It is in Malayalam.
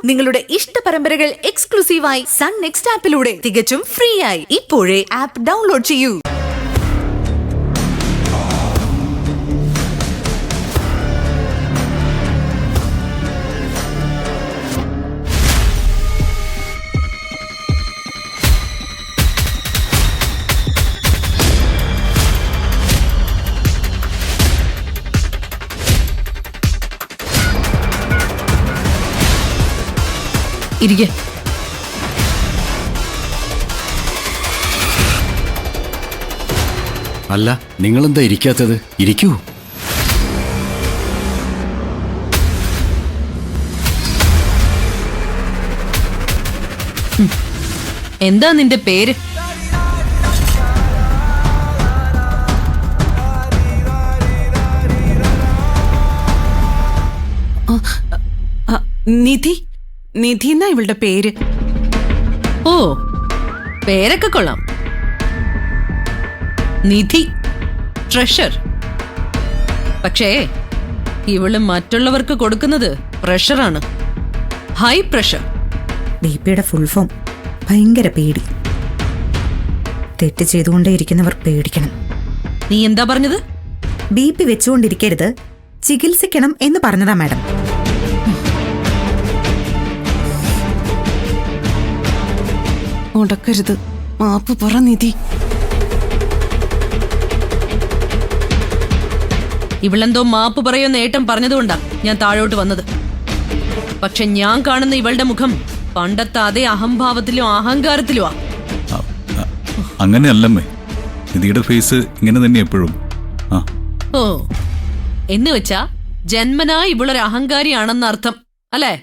നിങ്ങളുടെ ഇഷ്ട പരമ്പരകൾ എക്സ്ക്ലൂസീവായി സൺ നെക്സ്റ്റ് ആപ്പിലൂടെ തികച്ചും ഫ്രീ ആയി ഇപ്പോഴേ ആപ്പ് ഡൗൺലോഡ് ചെയ്യൂ. ഇരിക്കെ. അല്ല, നിങ്ങളെന്താ ഇരിക്കാത്തത്? ഇരിക്കൂ. എന്താ നിന്റെ പേര്? നിധി. നിധി എന്നാ ഇവളുടെ പേര്. ഓ, പേരൊക്കെ കൊള്ളാം. നിധി, ട്രഷർ. പക്ഷേ ഇവള് മറ്റുള്ളവർക്ക് കൊടുക്കുന്നത് പ്രഷറാണ്. High pressure. ബിപിയുടെ ഫുൾ ഫോം ഭയങ്കര പേടി. തെറ്റ് ചെയ്തുകൊണ്ടേയിരിക്കുന്നവർ പേടിക്കണം. നീ എന്താ പറഞ്ഞത്? ബിപി വെച്ചുകൊണ്ടിരിക്കരുത്, ചികിത്സിക്കണം എന്ന് പറഞ്ഞതാ മാഡം. മുടക്കരുത്, മാപ്പ് പറ നിധി. ഇവളെന്തോ മാപ്പ് പറയുന്ന ഏട്ടൻ പറഞ്ഞതുകൊണ്ടാ ഞാൻ താഴോട്ട് വന്നത്. പക്ഷെ ഞാൻ കാണുന്ന ഇവളുടെ മുഖം പണ്ടത്തെ അതേ അഹംഭാവത്തിലും അഹങ്കാരത്തിലുമാ. അങ്ങനെയല്ലമ്മേ, നിധിയുടെ ഫേസ് ഇങ്ങനെ തന്നെ എപ്പോഴും. ഓ, എന്ന് വെച്ചാ ജന്മനാ ഇവളൊരു അഹങ്കാരിയാണെന്ന് അർത്ഥം അല്ലേ?